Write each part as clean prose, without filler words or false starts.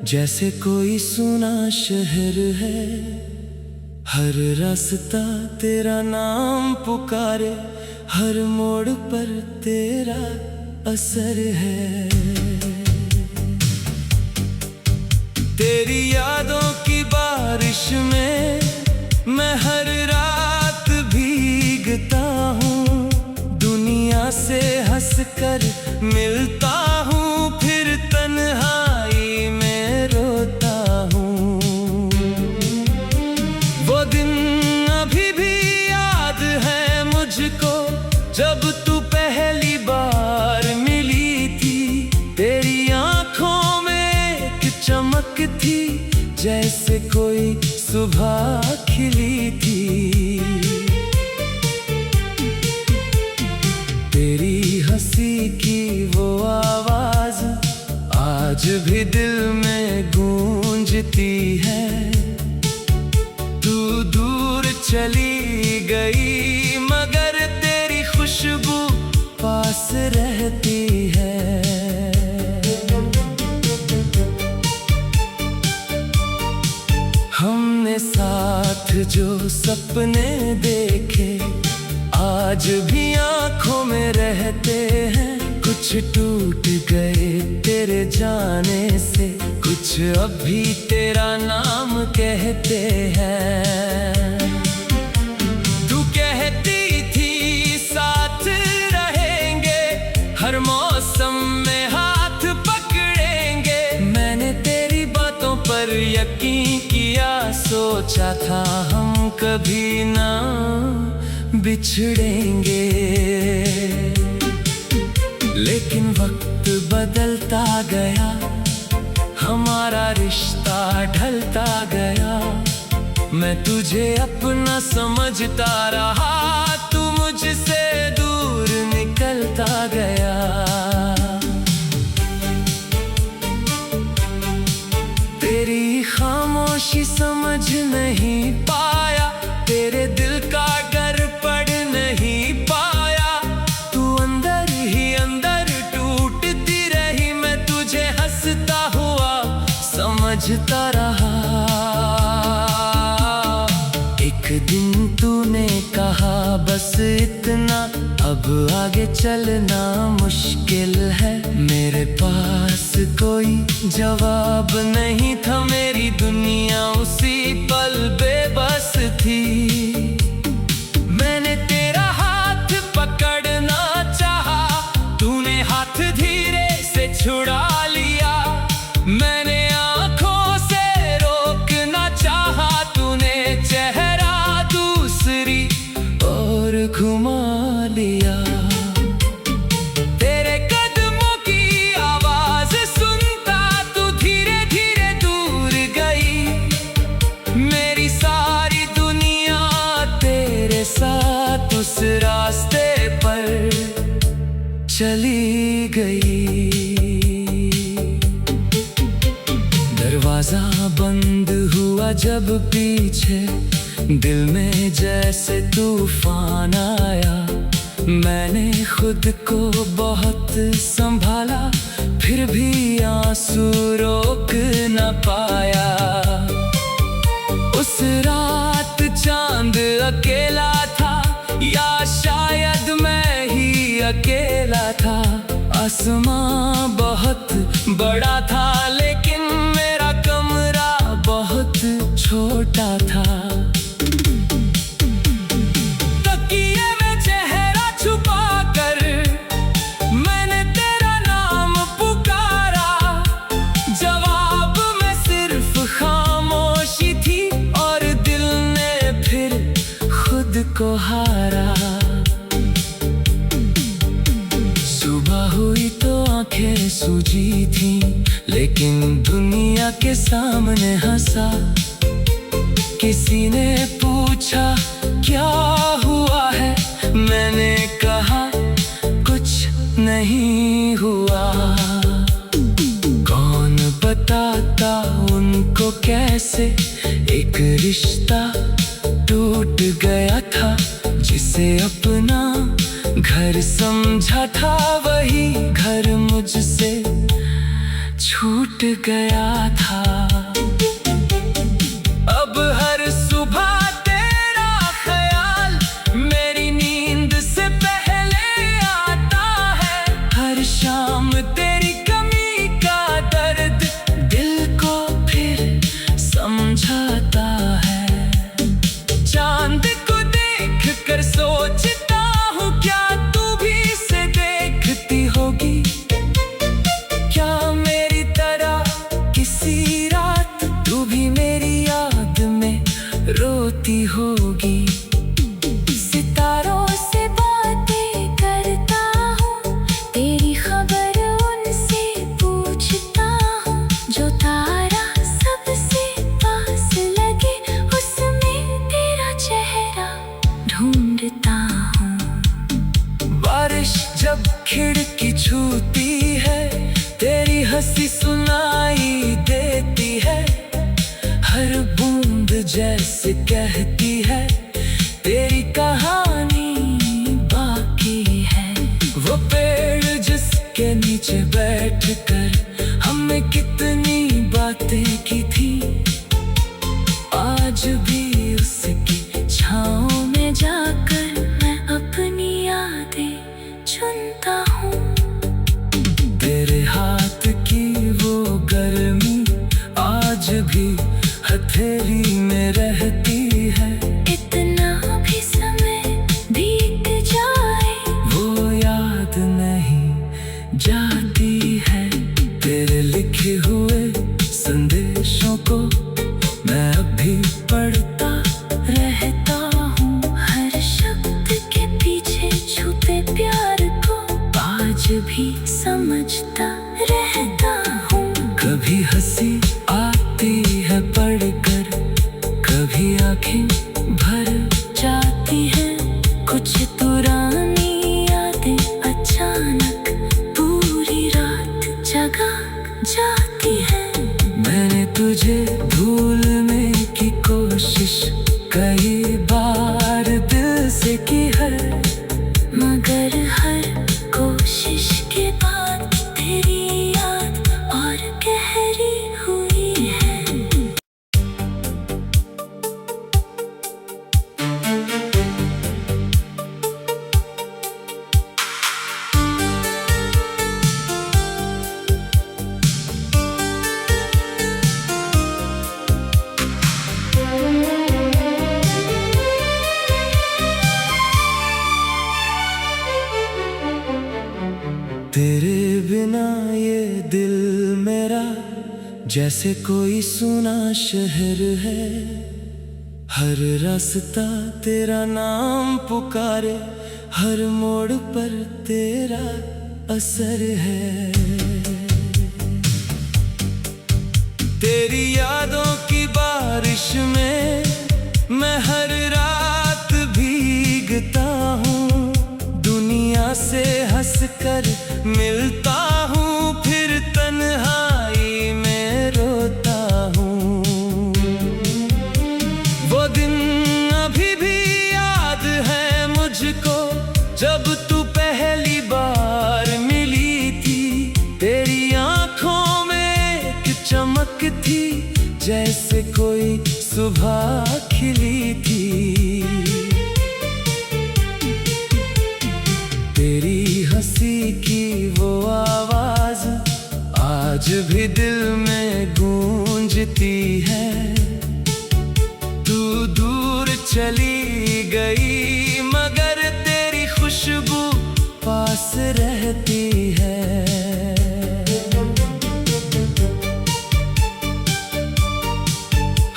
जैसे कोई सुना शहर है, हर रास्ता तेरा नाम पुकारे, हर मोड़ पर तेरा असर है। तेरी यादों की बारिश में मैं हर रात भीगता हूँ, दुनिया से हंसकर मिलता हूँ, फिर तन्हाई में रोता हूँ। वो दिन अभी भी याद है मुझको, जब तू पहली बार मिली थी। तेरी आंखों में एक चमक थी, जैसे कोई सुबह खिली थी। तेरी हंसी की वो आवाज आज भी दिल में गूंजती है। तू दूर चली गई मगर तेरी खुशबू पास रहती है। हमने साथ जो सपने देखे आज भी आंखों में रहते हैं। कुछ टूट गए तेरे जाने से, कुछ अभी तेरा नाम कहते हैं। तू कहती थी साथ रहेंगे, हर मौसम में हाथ पकड़ेंगे। मैंने तेरी बातों पर यकीन किया, सोचा था हम कभी ना बिछड़ेंगे। लेकिन वक्त बदलता गया, हमारा रिश्ता ढलता गया। मैं तुझे अपना समझता रहा, तू मुझसे दूर निकलता गया। तेरी खामोशी समझ नहीं पाया, तेरे दिल का डर पढ़ नहीं पाया। तू अंदर ही अंदर टूटती रही, मैं तुझे हंसता हुआ समझता रहा। एक दिन तूने कहा बस इतना, अब आगे चलना मुश्किल है। मेरे पास कोई जवाब नहीं था, मेरी दुनिया उसी पल बेबस थी। मैंने तेरा हाथ पकड़ना चाहा, तूने हाथ धीरे से छुड़ा लिया। मैंने आंखों से रोकना चाहा, तूने चेहरा दूसरी ओर घुमा लिया। तेरे कदमों की आवाज सुनता तू धीरे धीरे दूर गई। मेरी सारी दुनिया तेरे साथ उस रास्ते पर चली गई। दरवाजा बंद हुआ जब पीछे, दिल में जैसे तूफान आया। मैंने खुद को बहुत संभाला, फिर भी आंसू रोक न पाया। उस रात चांद अकेला था, या शायद मैं ही अकेला था। आसमां बहुत बड़ा था, लेकिन मेरा कमरा बहुत छोटा था। तकिए में चेहरा छुपाकर मैंने तेरा नाम पुकारा। जवाब में सिर्फ खामोशी थी, और दिल ने फिर खुद को हारा। सुबह हुई तो आंखें सूजी थी, लेकिन दुनिया के सामने हंसा। किसी ने पूछा क्या हुआ है, मैंने कहा कुछ नहीं हुआ। कौन बताता उनको कैसे एक रिश्ता टूट गया था, जिसे अपना घर समझा था, वही घर मुझसे छूट गया था। अब हर सुबह तेरा ख्याल मेरी नींद से पहले आता है। हर शाम तेरी कमी का दर्द दिल को फिर समझाता है। चांद को देख कर सोचता हूँ, क्या तू भी इसे देखती होगी? क्या मेरी तरह किसी रात तू भी मेरी याद में रोती होगी? सितारों से बातें करता हूँ, तेरी खबर उनसे पूछता हूँ। जो तारा सबसे पास लगे उसमें तेरा चेहरा ढूंढता हूँ। बारिश जब खिड़की छूती है, तेरी हंसी सुनाई देती है। हर बूंद जैसे कहती है तेरी कहानी बाकी है। वो पेड़ जिसके नीचे बैठकर हमने कितनी बातें की थी, आज भी उसकी छाँव में जाकर मैं अपनी यादें चुनता हूँ। तेरे हाथ की वो गर्मी आज भी हथेली में रहती है। इतना भी समय बीत जाए वो याद नहीं जाती है। तेरे लिखे हुए संदेशों को मैं अभी पढ़ता रहता हूँ। हर शब्द के पीछे छुपे प्यार को आज भी समझता रहता हूँ। कभी हंसी आती है पढ़कर, कभी आंखें भर जाती हैं। कुछ पुरानी यादें अचानक पूरी रात जगा जाती हैं। मैंने तुझे भूलने की कोशिश कई बार दिल से की है, मगर हर कोशिश के बाद तेरी याद और गहरी हुई है। तेरे बिना ये दिल मेरा जैसे कोई सुना शहर है। हर रास्ता तेरा नाम पुकारे, हर मोड़ पर तेरा असर है। तेरी यादों की बारिश में मैं हर रात भीगता हूँ। दुनिया से हंसकर मिलता हूँ, फिर तन्हाई में रोता हूँ। वो दिन अभी भी याद है मुझको, जब तू पहली बार मिली थी। तेरी आंखों में एक चमक थी, जैसे कोई सुबह खिली थी। तेरी हंसी की वो आवाज आज भी दिल में गूंजती है। तू दूर चली गई मगर तेरी खुशबू पास रहती है।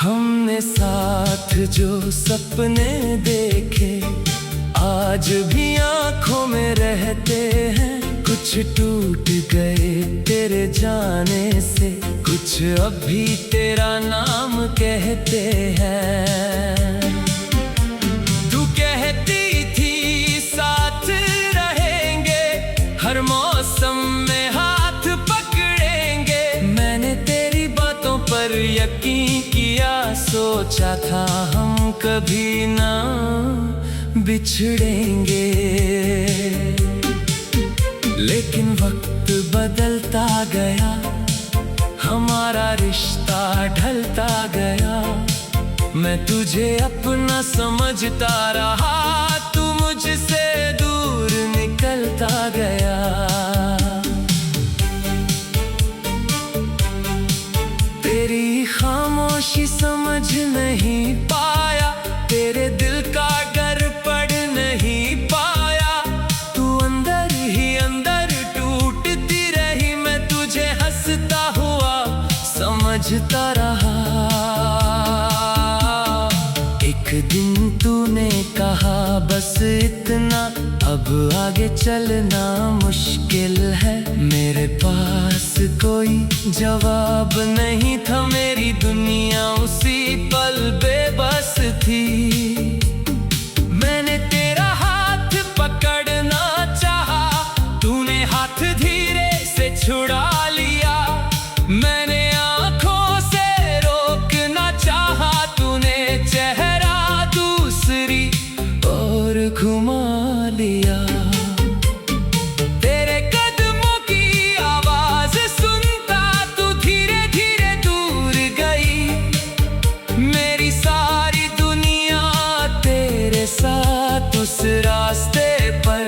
हमने साथ जो सपने देखे आज भी आंखों में रहते हैं। कुछ टूट गए तेरे जाने से, कुछ अभी तेरा नाम कहते हैं। तू कहती थी साथ रहेंगे, हर मौसम में हाथ पकड़ेंगे। मैंने तेरी बातों पर यकीन किया, सोचा था हम कभी ना बिछड़ेंगे। लेकिन वक्त बदलता गया, हमारा रिश्ता ढलता गया। मैं तुझे अपना समझता रहा, तू मुझसे दूर निकलता गया। तेरी खामोशी समझ नहीं पाया, तेरे दिल का डर पढ़ नहीं पाया। तू अंदर ही अंदर टूटती रही, मैं तुझे हंसता हुआ समझता रहा। एक दिन तूने कहा बस इतना, अब आगे चलना मुश्किल है। मेरे पास कोई जवाब नहीं था, मेरी दुनिया उसी पल बेबस थी। मैंने तेरा हाथ पकड़ना चाहा, तूने हाथ धीरे से छुड़ा लिया। मैंने आंखों से रोकना चाहा, तूने चेहरा दूसरी ओर घुमा लिया। तेरे कदमों की आवाज सुनता तू धीरे धीरे दूर गई। मेरी सारी दुनिया तेरे साथ उस रास्ते पर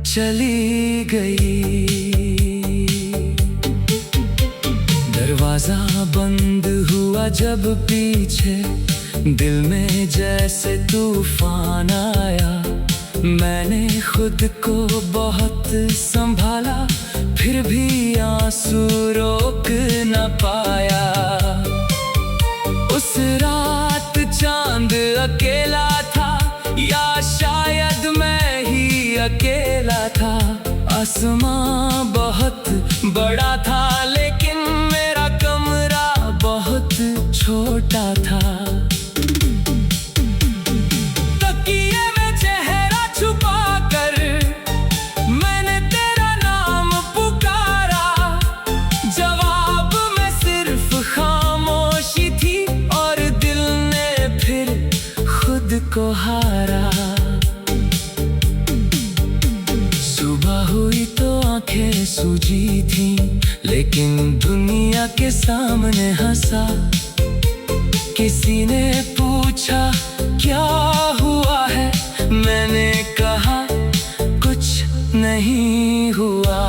चली गई। दरवाजा बंद हुआ जब पीछे, दिल में जैसे तूफान आया। मैंने खुद को बहुत संभाला, फिर भी आंसू रोक न पाया। उस रात चांद अकेला था, या शायद मैं ही अकेला था। आसमां बहुत बड़ा था, लेकिन मेरा कमरा बहुत छोटा था। तकिए में चेहरा छुपाकर मैंने तेरा नाम पुकारा। जवाब में सिर्फ खामोशी थी, और दिल ने फिर खुद को हारा। सुबह हुई तो आंखें सूजी थी, लेकिन दुनिया के सामने हंसा। किसी ने पूछा क्या हुआ है, मैंने कहा कुछ नहीं हुआ।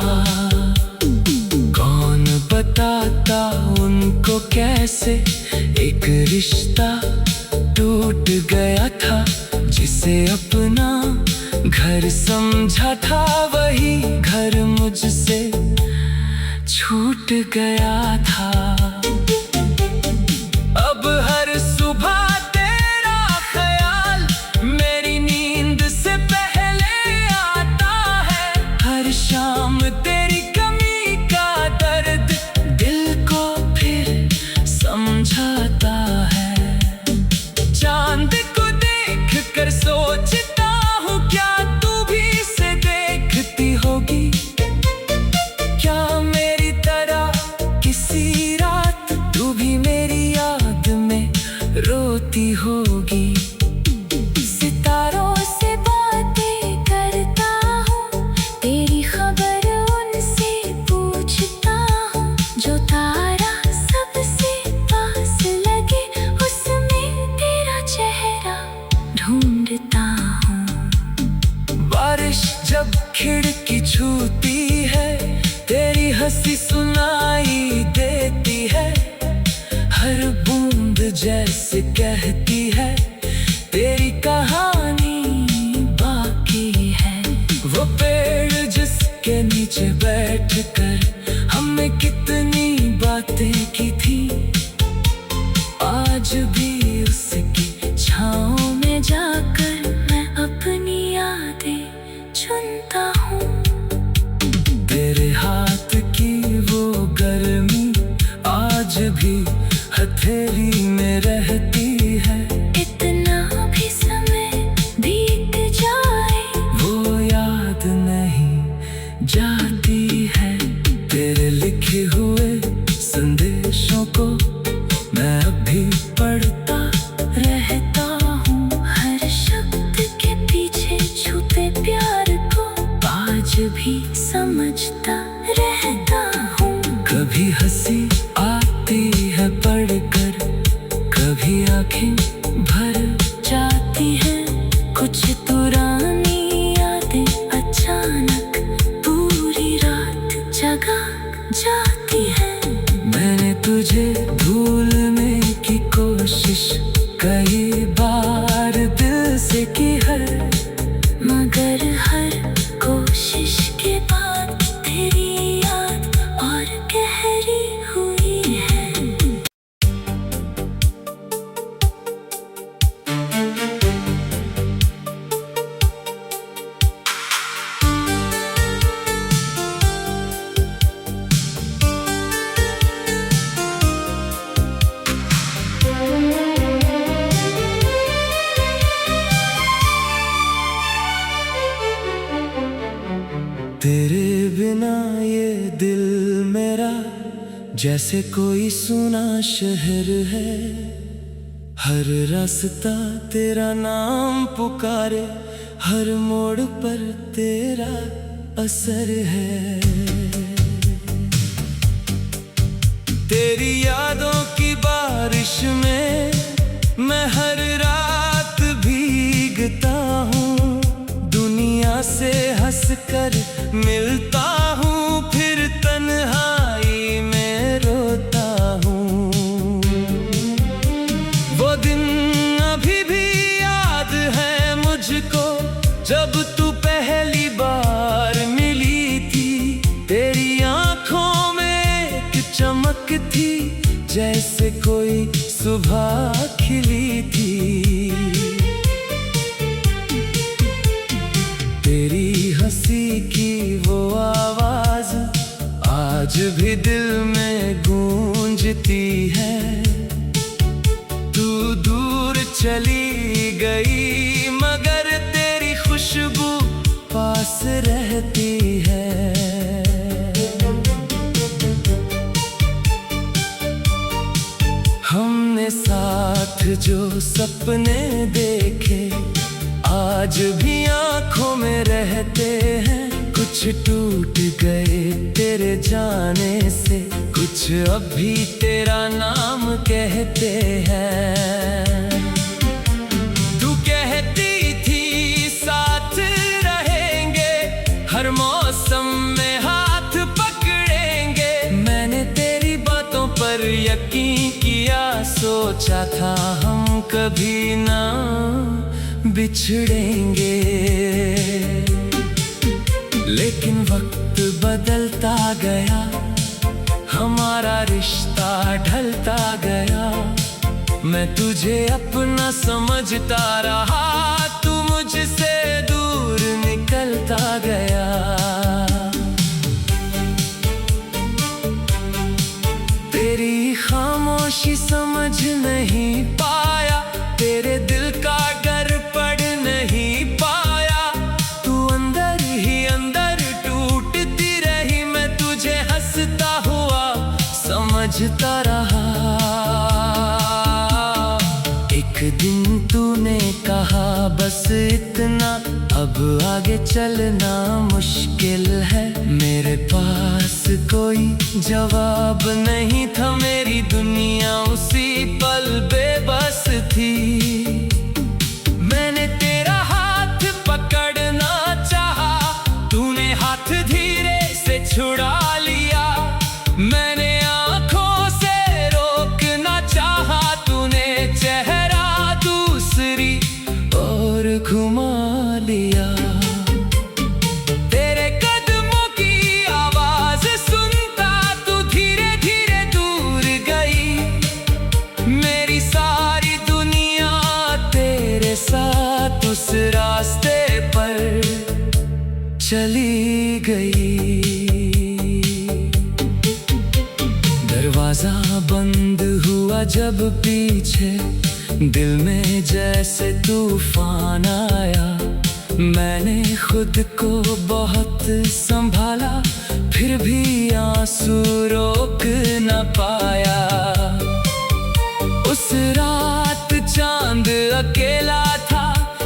कौन बताता उनको कैसे एक रिश्ता टूट गया था। जिसे अपना घर समझा था, वही घर मुझसे छूट गया था। अब हर सुबह तेरा ख्याल मेरी नींद से पहले आता है। हर शाम तेरी कमी का दर्द दिल को फिर समझाता है। चांद को देख कर सोचता हूँ, क्या तू भी इसे देखती होगी। क्या मेरी तरह किसी रात तू भी मेरी याद में रोती होगी। सितारों से बातें करता हूँ, तेरी खबर उनसे पूछता हूँ। जो तारा सबसे पास लगे, उसमें तेरा चेहरा ढूंढता हूँ। बारिश जब खिड़की छूती है, तेरी हंसी सुनाई देती है। हर बूंद जैसे कहती है, तेरी कहानी बाकी है। वो पेड़ जिसके नीचे बैठकर हमने कितनी बातें की थी, आज भी उसकी छाँव में जाकर मैं अपनी यादें चुनता हूँ। तेरे हाथ की वो गर्मी आज भी हथेली में रहती है। इतना भी समय बीत जाए, वो याद नहीं जाती है। तेरे लिखे हुए संदेशों को मैं अभी पढ़ता रहता हूँ। हर शब्द के पीछे छुपे प्यार को आज भी समझता रहता हूँ। कभी हंसी भी आंखें भर जाती हैं। कुछ पुरानी यादें अचानक पूरी रात जगा जाती हैं। मैंने तुझे भूलने की कोशिश कई बार दिल से की है, मगर हर कोशिश के बाद तेरी याद और गहरी हुई है। तेरे बिना ये दिल मेरा जैसे कोई सुना शहर है। हर रास्ता तेरा नाम पुकारे, हर मोड़ पर तेरा असर है। तेरी यादों की बारिश में मैं हर रात भीगता हूँ। दुनिया से हंसकर मिलता हूँ, फिर तन्हाई में रोता हूँ। वो दिन अभी भी याद है मुझको, जब तू पहली बार मिली थी। तेरी आंखों में एक चमक थी, जैसे कोई सुबह खिली थी। तेरी हंसी की वो आवाज आज भी दिल में गूंजती है। तू दूर चली गई, मगर तेरी खुशबू पास रहती है। हमने साथ जो सपने देखे आज भी आंखों में रहते हैं। कुछ टूट गए तेरे जाने से, कुछ अभी तेरा नाम कहते हैं। तू कहती थी साथ रहेंगे, हर मौसम में हाथ पकड़ेंगे। मैंने तेरी बातों पर यकीन किया, सोचा था हम कभी ना बिछड़ेंगे। लेकिन वक्त बदलता गया, हमारा रिश्ता ढलता गया। मैं तुझे अपना समझता रहा, तू मुझसे दूर निकलता गया। तेरी खामोशी समझ नहीं पाया, तेरे दिल का डर पड़ नहीं पाया। तू अंदर ही अंदर टूटती रही, मैं तुझे हंसता हुआ समझता रहा। एक दिन तूने कहा बस इतना, अब आगे चलना मुश्किल है। मेरे पास कोई जवाब नहीं था, मेरी दुनिया उसी पल बेबस थी। मैंने तेरा हाथ पकड़ना चाहा, तूने हाथ धीरे से छुड़ा लिया। मैंने आंखों से रोकना चाहा, तूने चेहरा दूसरी ओर घुमा लिया। तेरे कदमों की आवाज सुनता तू धीरे धीरे दूर गई। मेरी सारी दुनिया तेरे साथ उस रास्ते पर चली गई। दरवाजा बंद हुआ जब पीछे, दिल में जैसे तूफान आया। मैंने खुद को बहुत संभाला, फिर भी आंसू रोक न पाया। उस रात चांद अकेला था,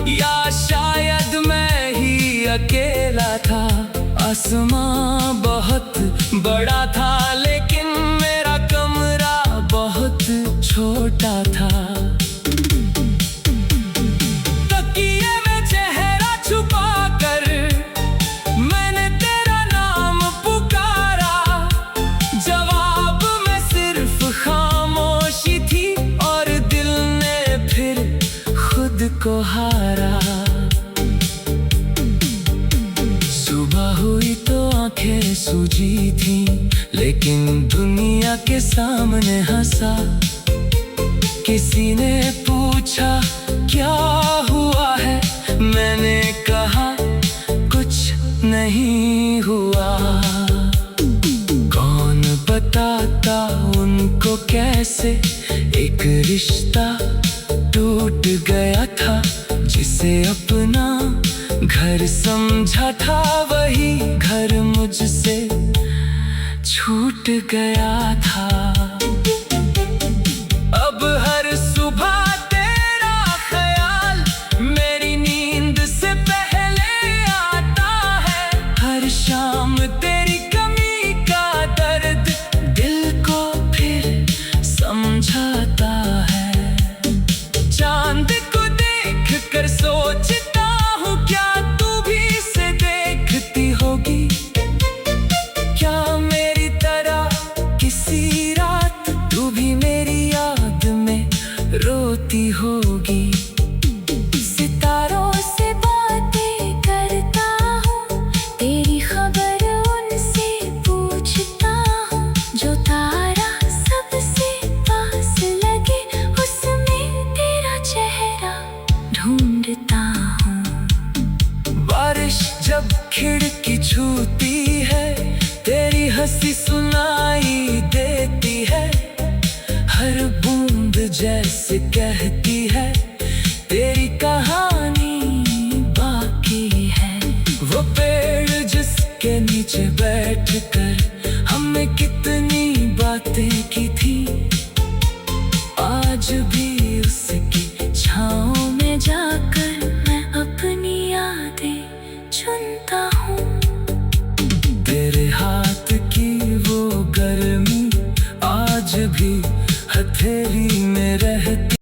या शायद मैं ही अकेला था। आसमां बहुत बड़ा था, लेकिन मेरा कमरा बहुत छोटा था। को हारा। सुबह हुई तो आंखें सूजी थी, लेकिन दुनिया के सामने हंसा। किसी ने पूछा क्या हुआ है, मैंने कहा कुछ नहीं हुआ। कौन बताता उनको कैसे एक रिश्ता टूट गया था, जिसे अपना घर समझा था वही घर मुझसे छूट गया था। अब हर सुबह तेरा ख्याल मेरी नींद से पहले आता है। हर शाम तेरी कमी का दर्द दिल को फिर समझाता है। चांद को देख कर सोचता हूँ क्या तू भी इसे देखती होगी। क्या मेरी तरह किसी रात तू भी मेरी याद में रोती होगी। सितारों से बातें करता हूँ, तेरी खबर उनसे पूछता हूँ। जो तारा सबसे पास लगे उसमें तेरा चेहरा ढूंढता हूँ। बारिश जब खिड़की छूती है, तेरी हंसी सुनाई देती है। हर बूंद जैसे कहती है तेरी कहानी बाकी है। वो पेड़ जिसके नीचे बैठकर हमने कितनी बातें की थी, आज भी उसकी छाँव में जाकर मैं अपनी यादें चुनता हूँ। तेरे हाथ की वो गर्मी आज भी हथेली